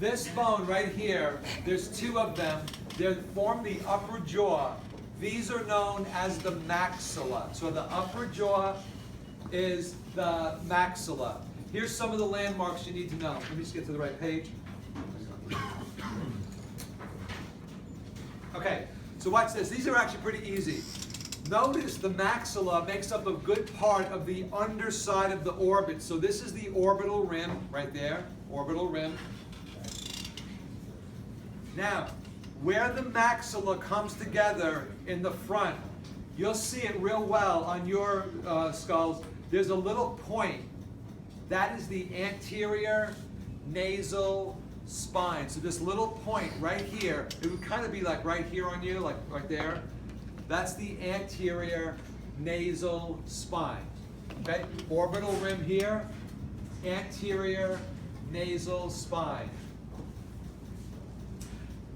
This bone right here, there's two of them. They form the upper jaw. These are known as the maxilla. So the upper jaw is the maxilla. Here's some of the landmarks you need to know. Let me just get to the right page. Okay, so watch this. These are actually pretty easy. Notice the maxilla makes up a good part of the underside of the orbit. So this is the orbital rim right there, orbital rim. Now, where the maxilla comes together in the front, you'll see it real well on your skulls. There's a little point. That is the anterior nasal spine. So this little point right here, it would kind of be like right here on you, like right there. That's the anterior nasal spine. Okay? Orbital rim here, anterior nasal spine.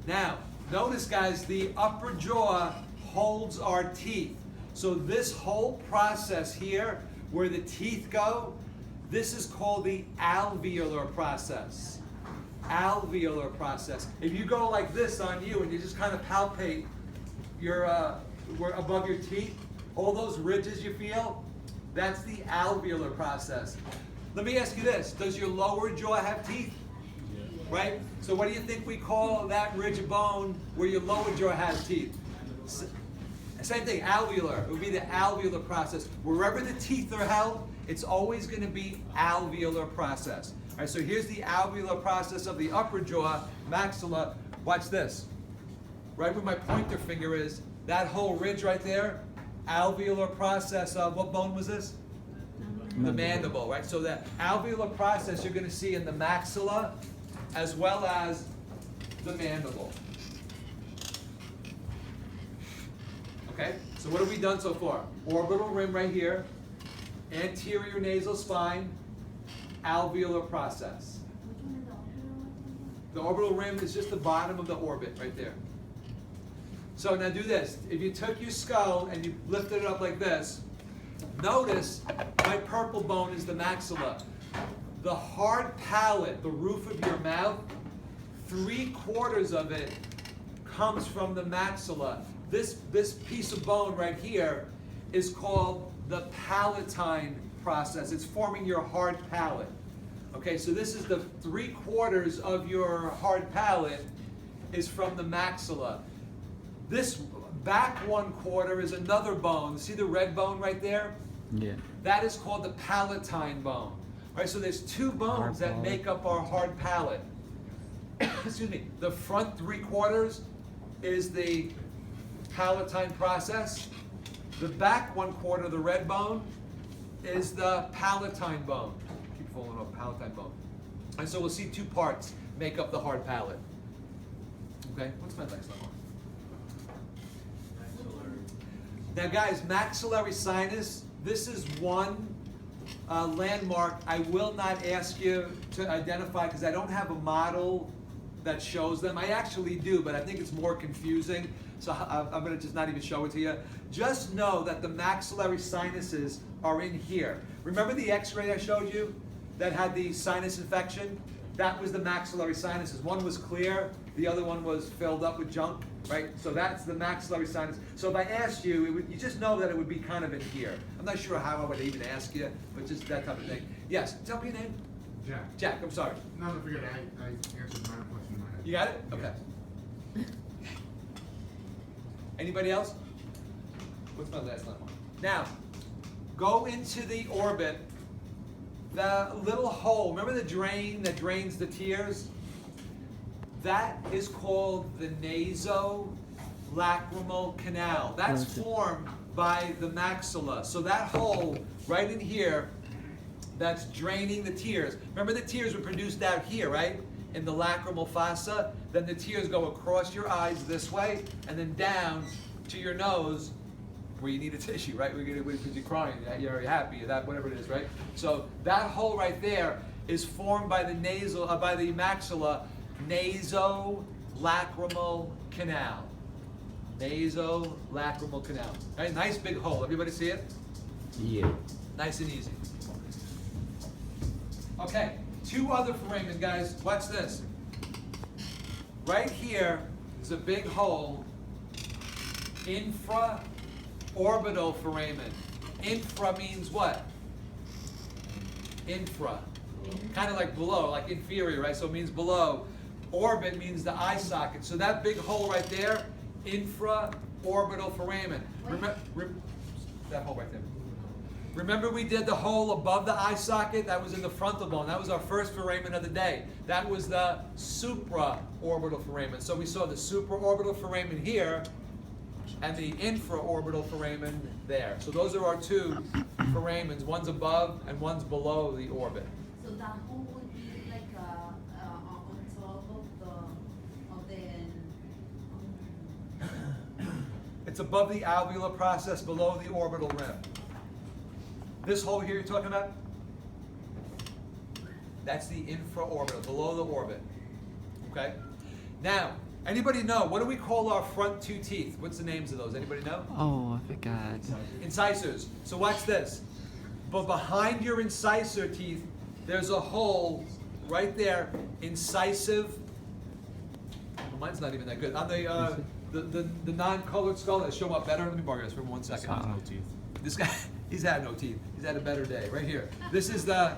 Now, notice guys, the upper jaw holds our teeth. So this whole process here, where the teeth go, this is called the alveolar process. Alveolar process. If you go like this on you and you just kind of palpate your above your teeth, all those ridges you feel, that's the alveolar process. Let me ask you this, does your lower jaw have teeth? Right? So what do you think we call that ridge of bone where your lower jaw has teeth? Same thing, alveolar. It would be the alveolar process. Wherever the teeth are held, it's always going to be alveolar process. All right, so here's the alveolar process of the upper jaw, maxilla. Watch this. Right where my pointer finger is, that whole ridge right there, alveolar process of, what bone was this? The mandible, right? So that alveolar process you're going to see in the maxilla as well as the mandible. Okay, so what have we done so far? Orbital rim right here, anterior nasal spine, alveolar process. The orbital rim is just the bottom of the orbit right there. So now do this. If you took your skull and you lifted it up like this, notice my purple bone is the maxilla. The hard palate, the roof of your mouth, 3/4 of it comes from the maxilla. This piece of bone right here is called the palatine process. It's forming your hard palate. Okay, so this is the 3/4 of your hard palate is from the maxilla. This back 1/4 is another bone. See the red bone right there? Yeah. That is called the palatine bone. All right, so there's two bones that make up our hard palate. Excuse me. The front 3/4 is the palatine process. The back 1/4, the red bone, is the palatine bone. Keep falling off, palatine bone. And so we'll see two parts make up the hard palate. Okay, what's my next one? Now guys, maxillary sinus, this is one landmark I will not ask you to identify because I don't have a model that shows them. I actually do, but I think it's more confusing, so I'm going to just not even show it to you. Just know that the maxillary sinuses are in here. Remember the x-ray I showed you that had the sinus infection? That was the maxillary sinuses. One was clear, the other one was filled up with junk, right? So that's the maxillary sinus. So if I asked you, you just know that it would be kind of in here. I'm not sure how I would even ask you, but just that type of thing. Yes, tell me your name. Jack. Jack, I'm sorry. No, I forget. I answered my question in my head. You got it? Okay. Anybody else? What's my last landmark? Now, go into the orbit. The little hole, remember the drain that drains the tears? That is called the nasolacrimal canal. That's formed by the maxilla. So that hole right in here, that's draining the tears. Remember the tears were produced out here, right? In the lacrimal fossa. Then the tears go across your eyes this way and then down to your nose where you need a tissue, right? Because you're crying, you're happy, that whatever it is, right? So that hole right there is formed by the by the maxilla, nasolacrimal canal. Nasolacrimal canal. Right? Nice big hole. Everybody see it? Yeah. Nice and easy. Okay, two other foramen, guys. Watch this. right here is a big hole, infra-orbital foramen. Infra means what? Infra. Kind of like below, like inferior, right? So it means below. Orbit means the eye socket. So that big hole right there, infra-orbital foramen. That hole right there. Remember we did the hole above the eye socket? That was in the frontal bone. That was our first foramen of the day. That was the supraorbital foramen. So we saw the supraorbital foramen here and the infraorbital foramen there. So those are our two foramens. One's above and one's below the orbit. So that hole would be like on top of the It's above the alveolar process, below the orbital rim. This hole here you're talking about? That's the infraorbital, below the orbit. Okay? Now, anybody know, what do we call our front two teeth? What's the names of those? Anybody know? Oh, I forgot. Incisors. So watch this. But behind your incisor teeth, there's a hole right there, incisive. Well, mine's not even that good. On the non-colored skull, it'll show up better. Let me borrow this for 1 second. No teeth. This guy, he's had no teeth. He's had a better day. Right here. This is the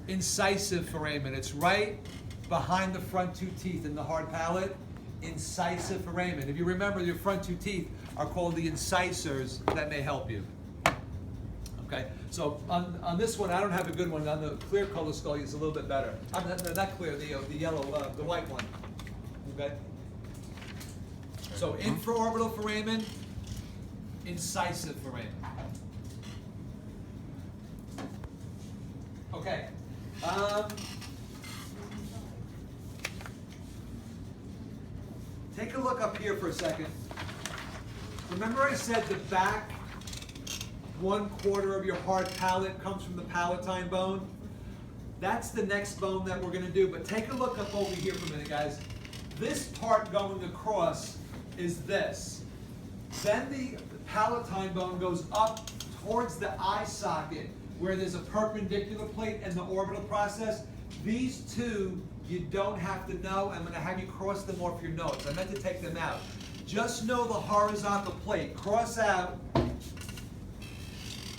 incisive foramen. It's right behind the front two teeth in the hard palate. Incisive foramen. If you remember, your front two teeth are called the incisors. That may help you. Okay, so on this one, I don't have a good one. On the clear color skull, it's a little bit better. Not clear, the yellow, the white one. Okay? So infraorbital foramen, incisive foramen. Okay. Take a look up here for a second. Remember I said the back 1/4 of your hard palate comes from the palatine bone? That's the next bone that we're going to do. But take a look up over here for a minute, guys. This part going across is this. Then the palatine bone goes up towards the eye socket where there's a perpendicular plate and the orbital process. These two you don't have to know. I'm going to have you cross them off your notes. I meant to take them out. Just know the horizontal plate. Cross out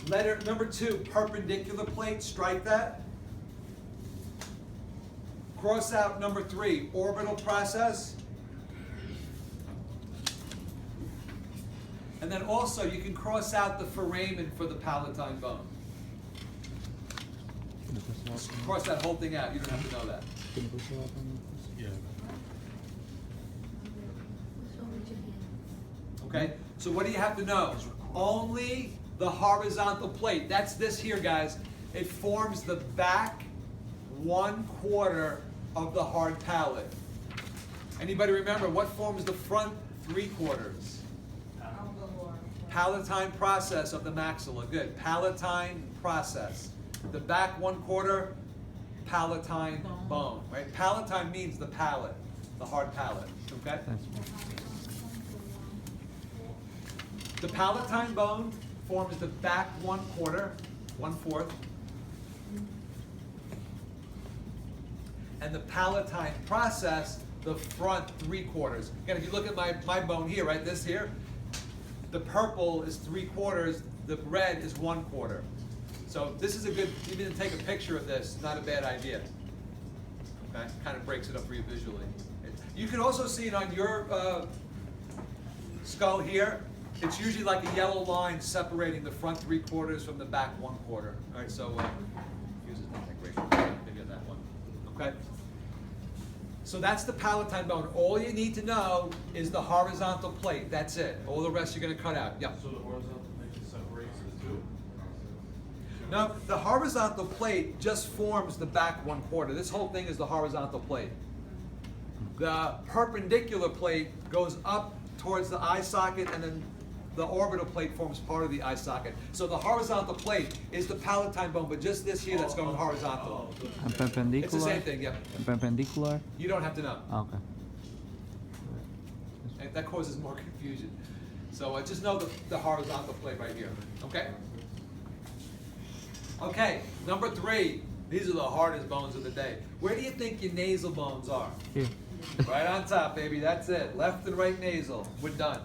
letter number 2, perpendicular plate. Strike that. Cross out number 3, orbital process. And then also you can cross out the foramen for the palatine bone. Cross that whole thing out. You don't have to know that. Yeah. Okay? So what do you have to know? Only the horizontal plate. That's this here, guys. It forms the back 1/4 of the hard palate. Anybody remember what forms the front 3/4? Palatine process of the maxilla. Good. Palatine process. The back 1/4, palatine bone. Right? Palatine means the palate, the hard palate. Okay? The palatine bone forms the back 1/4, 1/4. And the palatine process, the front 3/4. Again, if you look at my bone here, right, this here, the purple is 3/4, the red is 1/4. So this is a good, even to take a picture of this, not a bad idea. Okay, kind of breaks it up for you visually. You can also see it on your skull here. It's usually like a yellow line separating the front 3/4 from the back 1/4. All right, so use this integration. Maybe on that one. Okay. So that's the palatine bone. All you need to know is the horizontal plate. That's it. All the rest you're going to cut out. Yeah. So the horizontal plate separates the two? No, the horizontal plate just forms the back 1/4. This whole thing is the horizontal plate. The perpendicular plate goes up towards the eye socket, and then the orbital plate forms part of the eye socket. So the horizontal plate is the palatine bone, but just this here that's going horizontal. And perpendicular? It's the same thing, yeah. And perpendicular? You don't have to know. Okay. And that causes more confusion. So just know the horizontal plate right here, okay? Okay, number 3. These are the hardest bones of the day. Where do you think your nasal bones are? Here. Right on top, baby, that's it. Left and right nasal, we're done.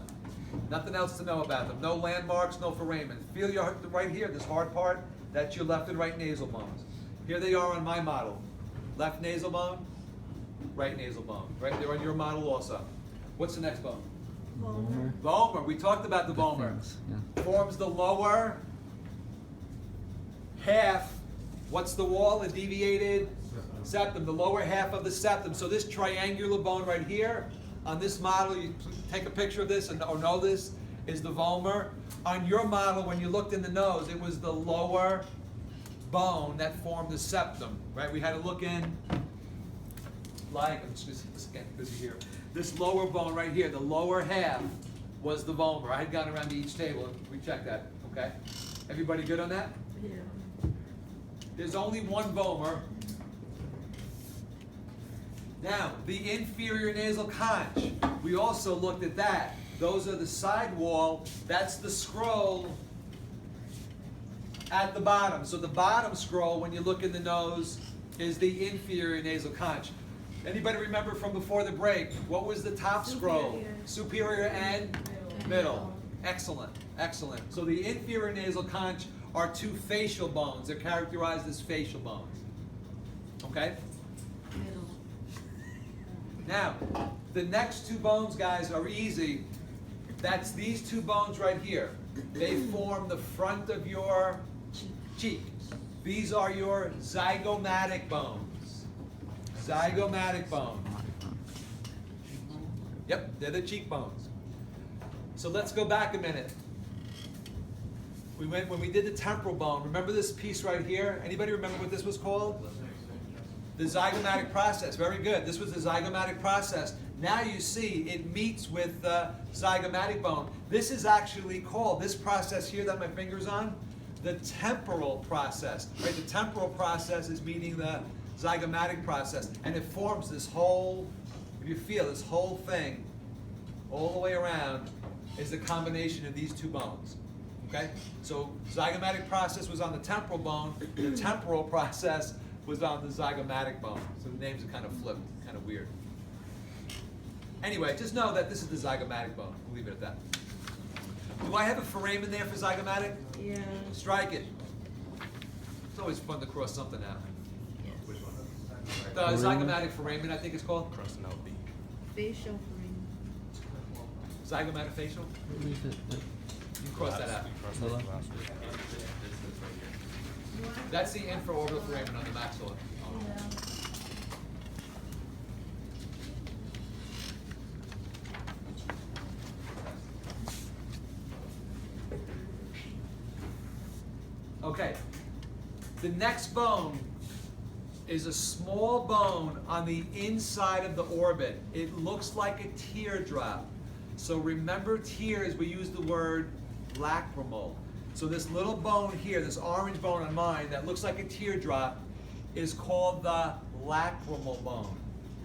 Nothing else to know about them. No landmarks, no foramen. Feel your right here, this hard part, that's your left and right nasal bones. Here they are on my model. Left nasal bone, right nasal bone. Right there on your model also. What's the next bone? Vomer. Vomer, we talked about the The vomer. things, yeah. Forms the lower half. What's the wall? A deviated septum, the lower half of the septum. So this triangular bone right here, on this model, you take a picture of this or know this, is the vomer. On your model, when you looked in the nose, it was the lower bone that formed the septum, right? We had to look in, like, I'm just getting busy here. This lower bone right here, the lower half was the vomer. I had gone around to each table and we checked that, okay? Everybody good on that? Yeah. There's only one vomer. Now, the inferior nasal conch, we also looked at that. Those are the side wall, that's the scroll at the bottom. So the bottom scroll, when you look in the nose, is the inferior nasal conch. Anybody remember from before the break, what was the top scroll? Superior and middle. Excellent, excellent. So the inferior nasal conch are two facial bones. They're characterized as facial bones. Okay? Middle. Now, the next two bones, guys, are easy. That's these two bones right here. They form the front of your cheek. These are your zygomatic bones. Zygomatic bones. Yep, they're the cheekbones. So let's go back a minute. When we did the temporal bone, remember this piece right here? Anybody remember what this was called? The zygomatic process. Very good. This was the zygomatic process. Now you see it meets with the zygomatic bone. This is actually called, this process here that my finger's on, the temporal process. Right? The temporal process is meeting the zygomatic process, and it forms this whole, if you feel this whole thing all the way around is the combination of these two bones. Okay? So zygomatic process was on the temporal bone, the temporal process was on the zygomatic bone. So the names are kind of flipped, kind of weird. Anyway, just know that this is the zygomatic bone. We'll leave it at that. Do I have a foramen there for zygomatic? Yeah. Strike it. It's always fun to cross something out. Which one? The zygomatic foramen, I think it's called. Crossing out B. Facial frame. Zygomatic facial. What is it? You cross that out. Hello? That's the infraorbital foramen on the maxilla. Yeah. Okay. The next bone is a small bone on the inside of the orbit. It looks like a teardrop. So remember tears, we use the word lacrimal. So this little bone here, this orange bone on mine that looks like a teardrop is called the lacrimal bone.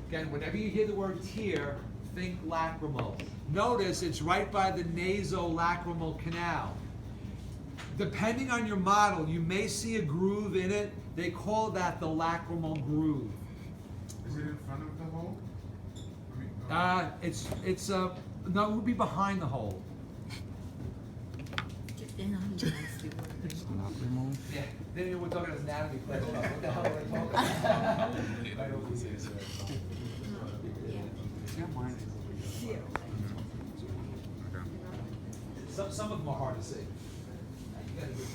Again, whenever you hear the word tear, think lacrimal. Notice it's right by the nasolacrimal canal. Depending on your model, you may see a groove in it. They call that the lacrimal groove. Is it in front of the hole? No, it would be behind the hole. Lacrimal. Yeah, then we're talking anatomy class. What the hell are we talking about? Right over here. Some of them are hard to see. You gotta give them